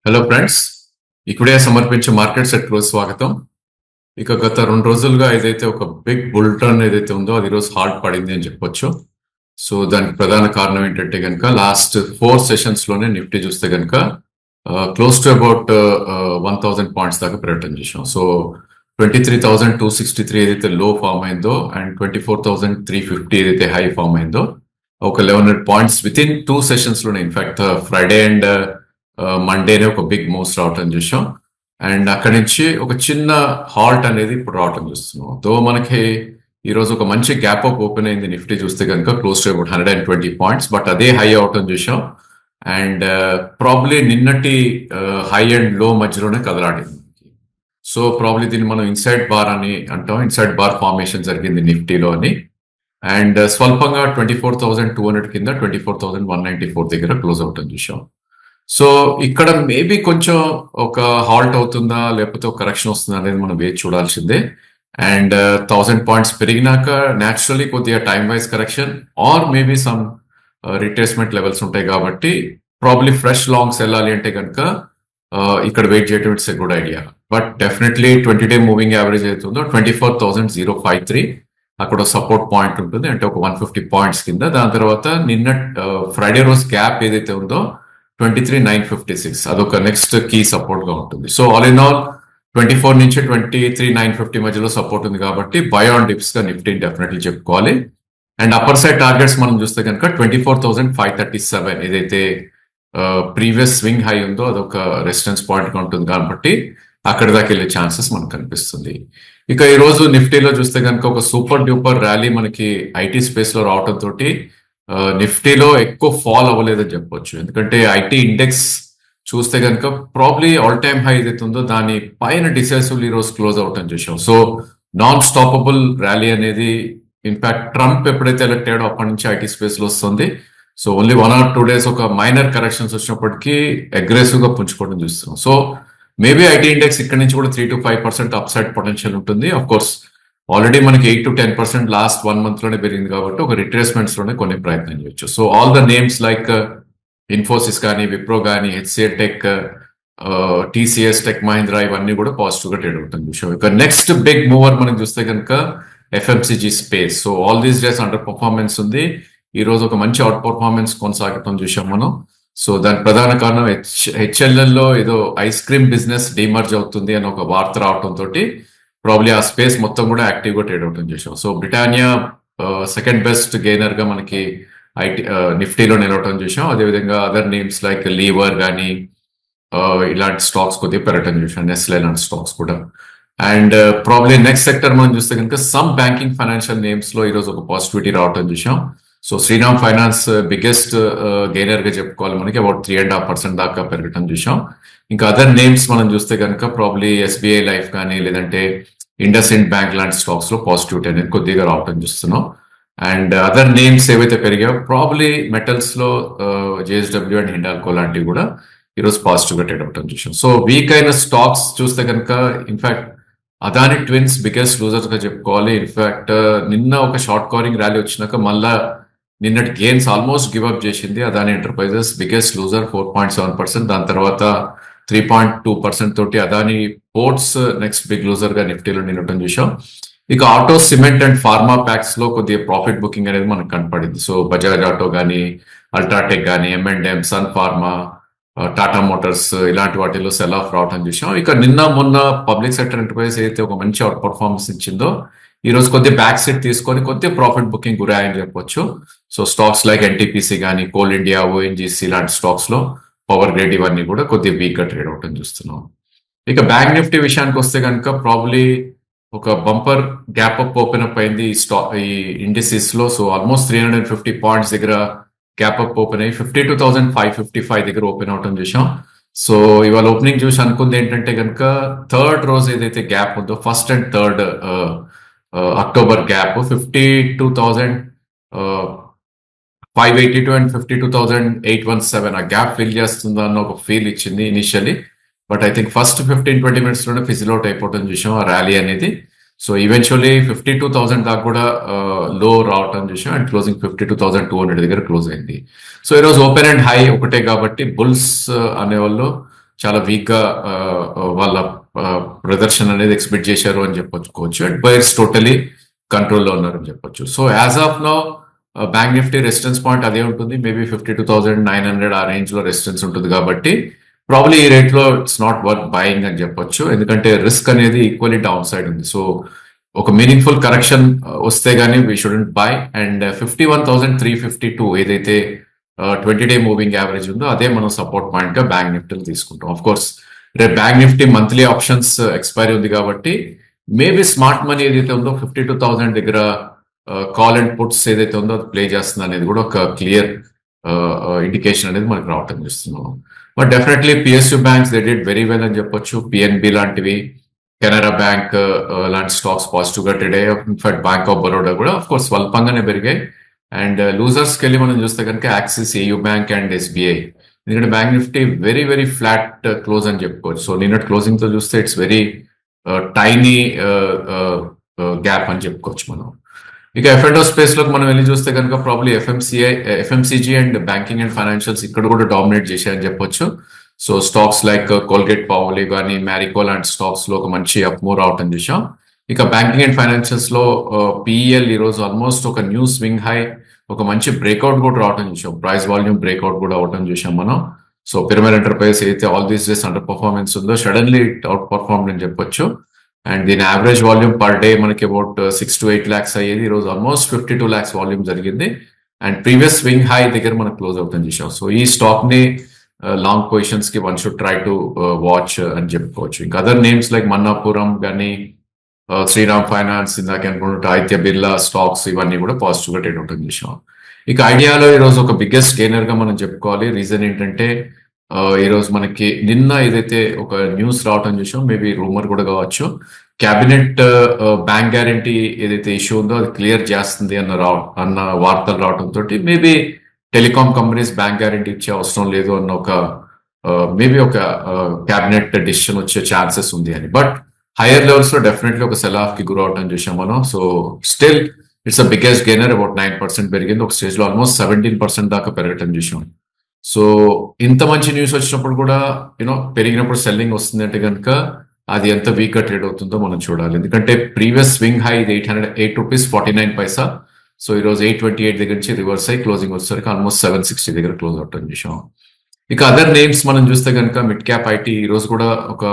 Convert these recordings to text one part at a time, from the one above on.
Hello friends, ఇప్పుడే సమర్పించే market set రోజు స్వాగతం. ఇక గత 2 రోజులుగా ఏదైతే ఒక బిగ్ బుల్ టర్న్ ఏదైతే ఉందో అది ఈరోజు హాల్ట్ పడింది అని చెప్పొచ్చు. సో దానికి ప్రధాన కారణం ఏంటంటే కనుక లాస్ట్ 4 సెషన్స్ లోనే నిఫ్టీ చూస్తే కనుక క్లోజ్ టు అబౌట్ 1000 పాయింట్స్ దాకా పెరగటం చూసాం. సో 23,263 ఏదైతే లో ఫామ్ అయిందో అండ్ 24,350 ఏదైతే హై ఫామ్ అయిందో ఒక 1100 పాయింట్స్ విత్ ఇన్ 2 సెషన్స్ లోనే, ఇన్ఫాక్ట్ ఫ్రైడే అండ్ మండేనే ఒక బిగ్ మూవ్స్ రావటం చూసాం. అండ్ అక్కడి నుంచి ఒక చిన్న హాల్ట్ అనేది ఇప్పుడు రావటం చూస్తున్నాం. తో మనకి ఈ రోజు ఒక మంచి గ్యాప్ అప్ ఓపెన్ అయింది నిఫ్టీ చూస్తే కనుక close to about 120 points, but అదే హై అవటం చూసాం. అండ్ ప్రాబ్లీ నిన్నటి హై అండ్ లో మధ్యలోనే కదలాడింది. సో ప్రాబ్లీ దీన్ని మనం ఇన్సైడ్ బార్ అని అంటాం. ఇన్సైడ్ బార్ ఫార్మేషన్ జరిగింది నిఫ్టీలో అని. అండ్ స్వల్పంగా 24,200 కింద 24,194 దగ్గర క్లోజ్ అవటం చూసాం. సో ఇక్కడ మేబీ కొంచెం ఒక హాల్ట్ అవుతుందా లేకపోతే ఒక కరెక్షన్ వస్తుందా అనేది మనం వేచి చూడాల్సిందే. అండ్ 1000 పాయింట్స్ పెరిగినాక న్యాచురలీ కొద్దిగా time wise correction or maybe some retracement levels ఉంటాయి కాబట్టి ప్రాబ్లీ ఫ్రెష్ లాంగ్స్ వెళ్ళాలి అంటే కనుక ఇక్కడ వెయిట్ చేయడం it's a good idea. But definitely 20-డే మూవింగ్ యావరేజ్ అవుతుందో 24,053 అక్కడ సపోర్ట్ పాయింట్ ఉంటుంది, అంటే ఒక 150 పాయింట్స్ కింద. దాని తర్వాత నిన్న ఫ్రైడే రోజు గ్యాప్ ఏదైతే ఉందో 23,956 అదొక నెక్స్ట్ కీ సపోర్ట్ గా ఉంటుంది. సో ఆల్ ఇన్ ఆల్ 24 నుంచి 23,950 మధ్యలో సపోర్ట్ ఉంది కాబట్టి బై ఆన్ డిప్స్ గా నిఫ్టీ డెఫినెట్లీ చెప్పుకోవాలి. అండ్ అప్పర్ సైడ్ టార్గెట్స్ మనం చూస్తే కనుక 24,537 ఏదైతే ప్రీవియస్ స్వింగ్ హై ఉందో అదొక రెసిస్టెన్స్ పాయింట్ గా ఉంటుంది కాబట్టి అక్కడ దాకా వెళ్ళే ఛాన్సెస్ మనకు కనిపిస్తుంది. ఇక ఈ రోజు నిఫ్టీలో చూస్తే కనుక ఒక సూపర్ డ్యూపర్ ర్యాలీ మనకి ఐటీ స్పేస్ లో రావడం తోటి నిఫ్టీలో ఎక్కువ ఫాల్ అవ్వలేదని చెప్పొచ్చు. ఎందుకంటే ఐటీ ఇండెక్స్ చూస్తే కనుక ప్రాబ్లీ ఆల్ టైమ్ హై ఏదైతే ఉందో దాని పైన డిసైసివ్లీ ఈ రోజు క్లోజ్ అవటం చూసాం. సో నాన్ స్టాపబుల్ ర్యాలీ అనేది, ఇన్ఫాక్ట్ ట్రంప్ ఎప్పుడైతే ఎలక్ట్ అయ్యాడో అప్పటి నుంచి ఐటీ స్పేస్ లో వస్తుంది. సో ఓన్లీ 1 or 2 days ఒక మైనర్ కరెక్షన్స్ వచ్చినప్పటికీ అగ్రెసివ్ గా పుంజుకోవడం చూస్తున్నాం. సో మేబీ ఐటీ ఇండెక్స్ ఇక్కడ నుంచి కూడా 3-5% అప్ సైడ్ పొటెన్షియల్ ఉంటుంది. అఫ్ కోర్స్ ఆల్రెడీ మనకి 8-10% లాస్ట్ 1 month లోనే పెరిగింది కాబట్టి ఒక రిట్రేస్మెంట్స్ లోనే కొన్ని ప్రయత్నం చేయొచ్చు. So all the names like Infosys కానీ, విప్రో కానీ, HCl tech, TCS, tech Mahindra ఇవన్నీ కూడా పాజిటివ్ గా ట్రేడ్ అవుతుంది విషయం. ఇక నెక్స్ట్ బిగ్ మూవర్ మనం చూస్తే కనుక FMCG space. So all these days under performance ఉంది. ఈ రోజు ఒక మంచి అవుట్ పర్ఫార్మెన్స్ కొనసాగటం చూసాం మనం. సో దాని ప్రధాన కారణం హెచ్ఎల్ఎల్ లో ఏదో ఐస్ క్రీమ్ బిజినెస్ డిమర్జ్ అవుతుంది అని ఒక వార్త రావటం తోటి ప్రాబ్లీ ఆ స్పేస్ మొత్తం కూడా యాక్టివ్ గా ట్రేడ్ అవుతుంది చూసాం. So Britannia second best gainer గా మనకి ఐటీ నిఫ్టీలో నిలవటం చూసాం. అదేవిధంగా అదర్ నేమ్స్ లైక్ లీవర్ కానీ ఇలాంటి స్టాక్స్ కొద్దిగా పెరగటం చూసాం, నెస్లే లాంటి స్టాక్స్ కూడా. అండ్ ప్రాబ్లీ నెక్స్ట్ సెక్టర్ మనం చూస్తే కనుక సమ్ బ్యాంకింగ్ ఫైనాన్షియల్ నేమ్స్ లో ఈరోజు ఒక పాజిటివిటీ రావటం చూసాం. So Shriram finance biggest gainer గా చెప్పుకోవాలి, మనకి అబౌట్ 3.5% దాకా పెరగటం చూసాం. ఇంకా అదర్ నేమ్స్ మనం చూస్తే కనుక ప్రాబ్లీ ఎస్బీఐ లైఫ్ కానీ లేదంటే ఇండస్ ఇండ్ బ్యాంక్ లాంటి స్టాక్స్ లో పాజిటివిటీ అనేది కొద్దిగా రావటం చూస్తున్నాం. అండ్ అదర్ నేమ్స్ ఏవైతే పెరిగాయో ప్రాబ్లీ మెటల్స్ లో జేఎస్డబ్ల్యూ అండ్ హిండాల్కో లాంటివి కూడా ఈరోజు పాజిటివ్ గా ట్రేడ్ అవటం చూసాం. సో వీక్ అయిన స్టాక్స్ చూస్తే కనుక in fact Adani twins biggest losers గా చెప్పుకోవాలి. ఇన్ఫాక్ట్ నిన్న ఒక షార్ట్ కవరింగ్ ర్యాలీ వచ్చినాక మళ్ళా నిన్నటి గెయిన్స్ ఆల్మోస్ట్ గివ్అప్ చేసింది. Adani enterprises biggest loser 4.7%. దాని తర్వాత 3.2% తోటి Adani ports next big loser గా నిఫ్టీలో నిలవటం చూసాం. ఇక auto, cement and pharma packs లో కొద్దిగా ప్రాఫిట్ బుకింగ్ అనేది మనకు కనపడింది. సో బజాజ్ ఆటో కానీ, అల్ట్రాటెక్ కానీ, M&M, sun pharma, Tata Motors ఇలాంటి వాటిలో సెల్ ఆఫ్ రావటం చూసాం. ఇక నిన్న మొన్న పబ్లిక్ సెక్టర్ ఎంటర్ప్రైజ్ అయితే ఒక మంచి అవుట్ పర్ఫార్మెన్స్ ఇచ్చిందో ఈ రోజు కొద్దిగా బ్యాక్ సీట్ తీసుకొని కొద్దిగా ప్రాఫిట్ బుకింగ్ గురాయని చెప్పొచ్చు. సో స్టాక్స్ లైక్ ఎన్టీపీసీ కానీ, కోల్ ఇండియా, ఓఎన్జీసీ లాంటి స్టాక్స్ లో పవర్ గ్రేడ్ ఇవన్నీ కూడా కొద్దిగా వీక్ గా ట్రేడ్ అవటం చూస్తున్నాం. ఇక బ్యాంక్ నిఫ్టీ విషయానికి వస్తే కనుక ప్రాబ్లీ ఒక bumper gap up open up అయింది ఈ ఇండిసెస్ లో. సో ఆల్మోస్ట్ 350 పాయింట్స్ దగ్గర గ్యాప్ అప్ ఓపెన్ అయ్యి 52,555 దగ్గర ఓపెన్ అవటం చూసాం. సో ఇవాళ ఓపెనింగ్ చూసి అనుకుంది ఏంటంటే కనుక థర్డ్ రోజు ఏదైతే గ్యాప్ ఉందో first and third October gap 52,582 and 52,817 ఆ గ్యాప్ ఫిల్ చేస్తుందా అన్న ఒక ఫీల్ ఇచ్చింది initially. But I think first 15-20 minutes లోనే ఫిజిల్ అవుట్ అయిపోవడం చూసాం ఆ ర్యాలీ అనేది. సో ఈవెన్చువల్లీ 52,000 దాకా కూడా లో రావటం చూసాం అండ్ క్లోజింగ్ 52,200 దగ్గర క్లోజ్ అయింది. సో ఈరోజు ఓపెన్ అండ్ హై ఒకటే కాబట్టి బుల్స్ అనేవాళ్ళు చాలా వీక్ గా వాళ్ళ ప్రదర్శన అనేది ఎక్స్పెక్ట్ చేశారు అని చెప్పొచ్చుకోవచ్చు. అండ్ బయర్స్ టోటలీ కంట్రోల్లో ఉన్నారని చెప్పొచ్చు. So as of no bank nifty resistance point అదే ఉంటుంది. మేబీ 52,900 ఆ రేంజ్ లో రెసిస్టెన్స్ ఉంటుంది కాబట్టి ప్రాబ్లీ ఈ రేట్ లో ఇట్స్ నాట్ వర్త్ బయింగ్ అని చెప్పొచ్చు. ఎందుకంటే రిస్క్ అనేది ఈక్వల్లీ డౌన్ సైడ్ ఉంది. సో ఒక మీనింగ్ఫుల్ కరెక్షన్ వస్తే గానీ వీ షుడెంట్ బై. అండ్ 51,352 ఏదైతే 20-day మూవింగ్ యావరేజ్ ఉందో అదే మనం సపోర్ట్ పాయింట్ గా బ్యాంక్ నిఫ్టీలో తీసుకుంటాం. ఆఫ్ కోర్స్ రేపు bank Nifty monthly options expiry ఉంది కాబట్టి మేబీ స్మార్ట్ మనీ ఏదైతే ఉందో 52,000 దగ్గర కాల్ అండ్ పుట్స్ ఏదైతే ఉందో అది ప్లే చేస్తుంది అనేది కూడా ఒక క్లియర్ ఇండికేషన్ అనేది మనకు రావటం చేస్తున్నాం. But definitely PSU banks they did very well అని చెప్పొచ్చు. పిఎన్బి లాంటివి, కెనరా బ్యాంక్ లాంటి స్టాక్స్ పాజిటివ్ గా ట్రేడ్ అయ్యాయి. ఇన్ఫాక్ట్ బ్యాంక్ ఆఫ్ బరోడా కూడా ఆఫ్ కోర్స్ స్వల్పంగానే పెరిగాయి. అండ్ లూజర్స్ కి వెళ్ళి మనం చూస్తే కనుక Axis, AU bank and SBI. ఎందుకంటే bank Nifty very very flat close అని చెప్పుకోవచ్చు. సో నిన్నటి క్లోజింగ్ తో చూస్తే ఇట్స్ వెరీ టైనీ గ్యాప్ అని చెప్పుకోవచ్చు మనం. ఇక ఎఫ్ఎండో స్పేస్ లోకి మనం వెళ్ళి చూస్తే కనుక probably FMCG and banking and financials ఇక్కడ కూడా డామినేట్ చేశాయని చెప్పొచ్చు. సో స్టాక్స్ లైక్ కోల్గేట్ పావోలి కానీ మ్యారికో లాంటి స్టాక్స్ లో ఒక మంచి అప్ మూవ్ రావటం చూసాం. ఇక బ్యాంకింగ్ అండ్ ఫైనాన్షియల్స్ లో పిఈఎల్ ఈ రోజు ఆల్మోస్ట్ ఒక న్యూ స్వింగ్ హై, ఒక మంచి బ్రేక్అవుట్ కూడా రావటం చూసాం. ప్రైస్ వాల్యూమ్ బ్రేక్అవుట్ కూడా అవటం చూసాం మనం. సో పిరమల్ ఎంటర్ప్రైజ్ అయితే all these days under performance ఉందో సడన్లీ ఇట్ అవుట్ పర్ఫార్మ్ అని చెప్పొచ్చు. అండ్ దీని యావరేజ్ వాల్యూమ్ పర్ డే మనకి అబౌట్ 6 to 8 lakhs అయ్యేది. ఈ రోజు ఆల్మోస్ట్ 52 lakhs వాల్యూమ్ జరిగింది. అండ్ ప్రీవియస్ స్వింగ్ హై దగ్గర మనకు క్లోజ్ అవుతుంది చూసాం. సో ఈ స్టాక్ ని లాంగ్ పొజిషన్స్ కి one should try to watch అని చెప్పుకోవచ్చు. ఇంకా అదర్ నేమ్స్ లైక్ మన్నాపురం కానీ శ్రీరామ్ ఫైనాన్స్, ఇందాక అనుకుంటే ఆదిత్య బిర్లా స్టాక్స్ ఇవన్నీ కూడా పాజిటివ్ గా ట్రేడ్ అవుతుంది చూసాం. ఇక ఐడియాలో ఈ రోజు ఒక బిగ్గెస్ట్ గెయినర్ గా మనం చెప్పుకోవాలి. రీజన్ ఏంటంటే ఈ రోజు మనకి నిన్న ఏదైతే ఒక న్యూస్ రావటం చూసాం, మేబీ రూమర్ కూడా కావచ్చు, క్యాబినెట్ బ్యాంక్ గ్యారంటీ ఏదైతే ఇష్యూ ఉందో అది క్లియర్ చేస్తుంది అన్న వార్తలు రావడంతో maybe telecom companies bank guarantee ఇచ్చే అవసరం లేదు అన్న ఒక మేబీ ఒక క్యాబినెట్ డిసిషన్ వచ్చే ఛాన్సెస్ ఉంది అని. బట్ హైయర్ లెవెల్స్ లో డెఫినెట్లీ ఒక సెల్ ఆఫ్ కి గురవటం చూసాం మనం. So still it's a biggest gainer, about 9% పెరిగింది. ఒక స్టేజ్ లో ఆల్మోస్ట్ 17% దాకా పెరగటం చూసాం. సో ఇంత మంచి న్యూస్ వచ్చినప్పుడు కూడా పెరిగినప్పుడు సెల్లింగ్ వస్తుంది అంటే కనుక అది ఎంత వీక్ గా ట్రేడ్ అవుతుందో మనం చూడాలి. ఎందుకంటే ప్రీవియస్ స్వింగ్ హై ఇది 808 రూపీస్ 49 పైసా. సో ఈ రోజు 828 దగ్గర నుంచి రివర్స్ అయ్యి క్లోజింగ్ వచ్చేసరికి ఆల్మోస్ట్ 760 దగ్గర క్లోజ్ అవటం చూసాం. ఇక అదర్ నేమ్స్ మనం చూస్తే కనుక మిడ్ క్యాప్ ఐటీ ఈ రోజు కూడా ఒక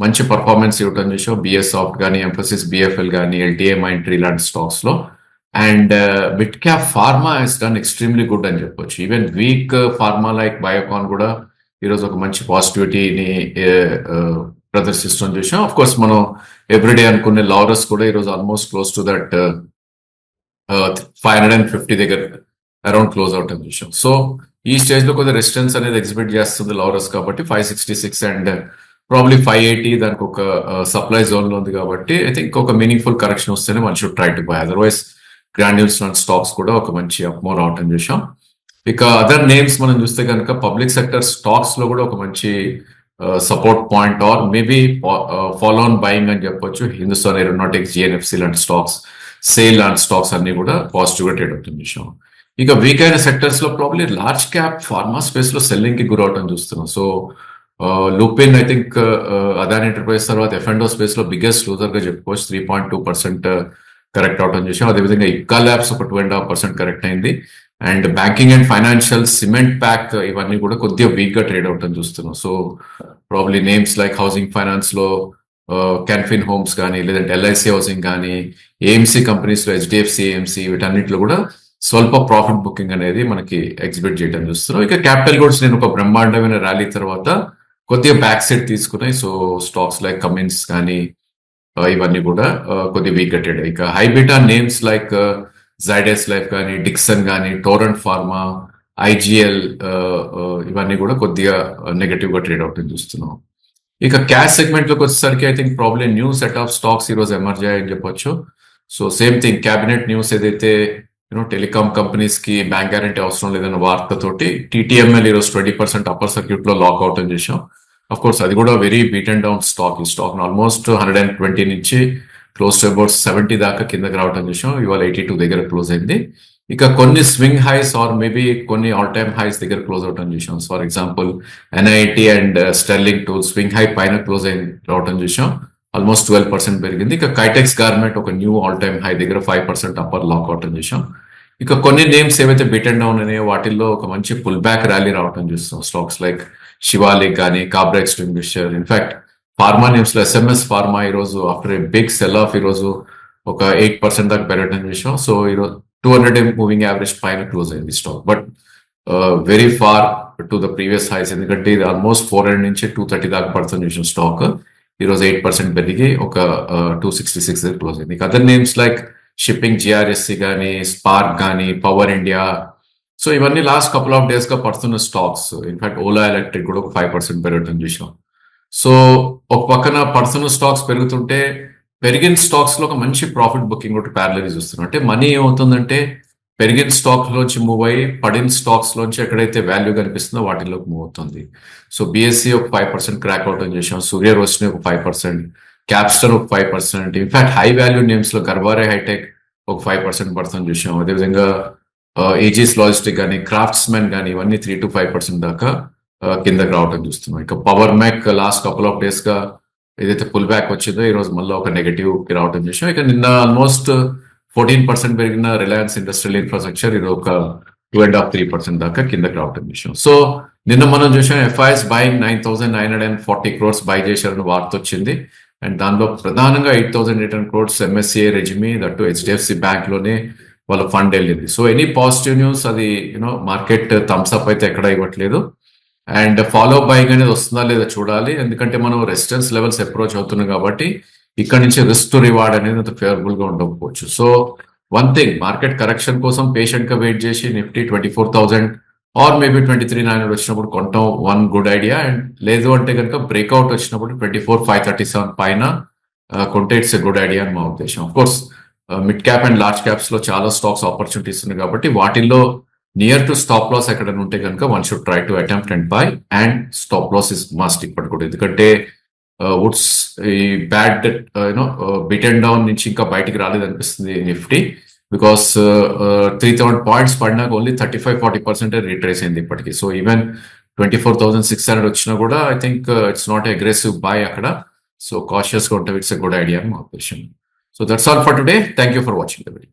మంచి పర్ఫార్మెన్స్ ఇవ్వటం చూసాం. బిఎస్ సాఫ్ట్ కానీ, ఎంఫోసిస్ బిఎఫ్ఎల్ కానీ, ఎల్టీఏ మైంట్రీ లాంటి స్టాక్స్ లో. And mid cap pharma has done extremely good అని చెప్పొచ్చు. Even weak pharma like Biocon కూడా ఈరోజు ఒక మంచి పాజిటివిటీని ప్రదర్శిస్తాం చూసాం. ఆఫ్ కోర్స్ మనం ఎవ్రీడే అనుకునే లారస్ కూడా ఈరోజు ఆల్మోస్ట్ క్లోజ్ టు దట్ 550 దగ్గర అరౌండ్ క్లోజ్ అవుట్ అని చూసాం. సో ఈ స్టేజ్ లో కొద్దిగా రెసిస్టెన్స్ అనేది ఎగ్జిబిట్ చేస్తుంది లారస్ కాబట్టి 566 అండ్ ప్రాబ్లీ 580 దానికి ఒక సప్లై జోన్ లో ఉంది కాబట్టి ఐ థింక్ ఒక మీనింగ్ఫుల్ కరెక్షన్ వస్తేనే one should try to buy. Otherwise granules లాంటి స్టాక్స్ కూడా ఒక మంచి అప్మో రావటం చూసాం. ఇక అదర్ నేమ్స్ మనం చూస్తే కనుక పబ్లిక్ సెక్టర్ స్టాక్స్ లో కూడా ఒక మంచి support point or maybe follow on buying అని చెప్పొచ్చు. హిందుస్థాన్ ఏరోనాటిక్స్, జిఎన్ఎఫ్సి లాంటి స్టాక్స్, సేల్ లాంటి స్టాక్స్ అన్ని కూడా పాజిటివ్ గా ట్రేడ్ అవుతుంది చూసాం. ఇక వీక్ అయిన సెక్టర్స్ లో probably large cap pharma space లో సెల్లింగ్ కి గురవటం చూస్తున్నాం. So Lupin I think Adani enterprise తర్వాత ఎఫ్ఎండో స్పేస్ లో బిగ్గెస్ట్ లూజర్ గా చెప్పుకోవచ్చు. 3.2% కరెక్ట్ అవటం చూసాం. అదేవిధంగా ఇక్కా ల్యాబ్స్ ఒక 2.5% కరెక్ట్ అయింది. And banking and financial, cement pack ఇవన్నీ కూడా కొద్దిగా వీక్ గా ట్రేడ్ అవటం చూస్తున్నాం. So probably names like housing finance లో క్యాన్ఫిన్ హోమ్స్ కానీ, లేదంటే ఎల్ఐసి హౌసింగ్ కానీ, ఏఎంసీ కంపెనీస్ లో హెచ్డిఎఫ్సి, ఏఎంసీ వీటన్నిటిలో కూడా స్వల్ప ప్రాఫిట్ బుకింగ్ అనేది మనకి ఎగ్జిబిట్ చేయడం చూస్తున్నాం. ఇక క్యాపిటల్ గూడ్స్ నేను ఒక బ్రహ్మాండమైన ర్యాలీ తర్వాత కొద్దిగా బ్యాక్ సైడ్ తీసుకున్నాయి. సో స్టాక్స్ లైక్ కమిన్స్ కానీ ఇవన్నీ కూడా కొద్దిగా వీక్ గా ట్రేడ్. ఇక high beta names like Zydus Life కానీ, డిక్సన్ కానీ, టోరెంట్ ఫార్మా, ఐజిఎల్ ఇవన్నీ కూడా కొద్దిగా నెగటివ్ గా ట్రేడ్ అవుతుంది చూస్తున్నాం. ఇక క్యాష్ సెగ్మెంట్ లోకి వచ్చేసరికి I think probably new set of stocks ఈ రోజు ఎమర్జ్ అయ్యాయని చెప్పొచ్చు. So same thing cabinet news ఏదైతే టెలికాం కంపెనీస్ కి బ్యాంక్ గ్యారంటీ అవసరం లేదన్న వార్తతోటి టీటీఎంఎల్ ఈరోజు 20% అప్పర్ సర్క్యూట్ లో లాక్ అవుట్ అని చేసాం. అఫ్ కోర్స్ అది కూడా very beat and down stock. ఈ స్టాక్ ఆల్మోస్ట్ 120 నుంచి క్లోజ్ టు అబౌట్ 70 దాకా కిందకి రావటం చూసాం. ఇవాళ 82 దగ్గర క్లోజ్ అయింది. ఇక కొన్ని స్వింగ్ హైస్ ఆర్ మేబీ కొన్ని ఆల్ టైమ్ హైస్ దగ్గర క్లోజ్ అవటం చూసాం. For example NIT and sterling tool swing high పైన క్లోజ్ అయి రావటం చూసాం. ఆల్మోస్ట్ 12% పెరిగింది. ఇక కైటెక్స్ గార్మెంట్ ఒక న్యూ ఆల్ టైమ్ హై దగ్గర 5% అప్పర్ లాక్ అవటం చూసాం. ఇక కొన్ని నేమ్స్ ఏవైతే బిట్ అండ్ డౌన్ ఉన్నాయో వాటిల్లో ఒక మంచి పుల్ బ్యాక్ ర్యాలీ రావటం చూస్తాం. స్టాక్స్ లైక్ శివాలిక్ కానీ కాబరా ఎక్స్టింగ్విషర్, ఇన్ఫాక్ట్ ఫార్మా నేమ్స్ లో ఎస్ఎంఎస్ ఫార్మా ఈరోజు after a big sell off ఈరోజు ఒక 8% దాకా పెరగడం చూసాం. సో ఈరోజు 200 మూవింగ్ యావరేజ్ పైన క్లోజ్ అయింది stock. But very far to the previous highs, ఎందుకంటే ఇది ఆల్మోస్ట్ 400 నుంచి 230 దాకా పడుతుంది చూసాం స్టాక్. ఈరోజు 8% పెరిగి ఒక 266 దగ్గర క్లోజ్ అయింది. Other names like shipping GRSC కానీ, స్పార్క్ కానీ, పవర్ ఇండియా, సో ఇవన్నీ లాస్ట్ కపుల్ ఆఫ్ డేస్ గా పడుతున్న స్టాక్స్. ఇన్ఫాక్ట్ ఓలా ఎలక్ట్రిక్ కూడా ఒక 5% పెరగడం చూసాం. సో ఒక పక్కన పడుతున్న స్టాక్స్ పెరుగుతుంటే పెరిగిన స్టాక్స్ లో ఒక మంచి ప్రాఫిట్ బుకింగ్ ఒకటి ప్యారలరీ చూస్తున్నాం. అంటే మనీ ఏమవుతుందంటే పెరిగిన స్టాక్ లోంచి మూవ్ అయ్యి పడిన స్టాక్స్ లోంచి ఎక్కడైతే వాల్యూ కనిపిస్తుందో వాటిలోకి మూవ్ అవుతుంది. సో బిఎస్సి ఒక 5% క్రాక్ అవుట్ అని చేసాం. సూర్య రోషిని ఒక 5%, క్యాప్స్టన్ ఒక 5%, ఇన్ఫాక్ట్ హై వాల్యూ నేమ్స్ లో గర్వారే హైటెక్ ఒక 5% పడుతుంది చూసాం. అదేవిధంగా ఏజీస్ లాజిస్టిక్ కానీ, క్రాఫ్ట్స్ మెన్ కానీ, ఇవన్నీ 3 to 5% దాకా కిందకి రావడం చూస్తున్నాం. ఇక Power Mech last couple of days గా ఏదైతే పుల్ బ్యాక్ వచ్చిందో ఈ రోజు మళ్ళీ ఒక నెగటివ్ కి రావడం చూసాం. ఇక నిన్న ఆల్మోస్ట్ 14% పెరిగిన రిలయన్స్ ఇండస్ట్రియల్ ఇన్ఫ్రాస్ట్రక్చర్ ఇది ఒక 2.5-3% దాకా కిందకి రావడం చూసాం. సో నిన్న మనం చూసాం ఎఫ్ఐఎస్ బయింగ్ 9,940 crores బై చేశారని వార్త వచ్చింది. అండ్ దానిలో ప్రధానంగా 8,800 crores ఎంఎస్సిఐ రెజిమి, దట్టు హెచ్డిఎఫ్సి బ్యాంక్ లోనే వాళ్ళ ఫండ్ వెళ్ళింది. సో ఎనీ పాజిటివ్ న్యూస్ అది మార్కెట్ థమ్స్ అప్ అయితే ఎక్కడ ఇవ్వట్లేదు. అండ్ ఫాలో బయింగ్ అనేది వస్తుందా లేదా చూడాలి, ఎందుకంటే మనం రెసిస్టెన్స్ లెవెల్స్ అప్రోచ్ అవుతున్నాం కాబట్టి ఇక్కడ నుంచి రిస్క్ టు రివార్డ్ అనేది అంత ఫేవరబుల్ గా ఉండకపోవచ్చు. So one thing, market correction కోసం పేషెంట్ గా వెయిట్ చేసి నిఫ్టీ 24,000 ఆర్ మేబీ 23,900 వచ్చినప్పుడు కొనటం వన్ గుడ్ ఐడియా. అండ్ లేదు అంటే కనుక బ్రేక్అవుట్ వచ్చినప్పుడు 24,537 పైన కొంటే ఇట్స్ ఎ గుడ్ ఐడియా అని మా ఉద్దేశం. Of course mid cap and large caps లో చాలా స్టాక్స్ ఆపర్చునిటీస్ ఉన్నాయి కాబట్టి వాటిల్లో నియర్ టు స్టాప్ లాస్ ఎక్కడ ఉంటే కనుక one should try to attempt and buy, and stop loss is must ఇప్పటి కూడా. ఎందుకంటే వుడ్స్ ఈ బ్యాడ్ బిట్ అండ్ డౌన్ నుంచి ఇంకా బయటికి రాలేదనిపిస్తుంది నిఫ్టీ. బికాస్ 3,000 పాయింట్స్ పడినాక ఓన్లీ 35-40% రీట్రేస్ అయింది ఇప్పటికి. సో ఈవెన్ 24,600 వచ్చినా కూడా I think it's not aggressive buy అక్కడ. సో కాషియస్ గా ఉంటే ఇట్స్ ఎ గుడ్ ఐడియా అని మా ఉద్దేశం. So that's all for today. Thank you for watching the video.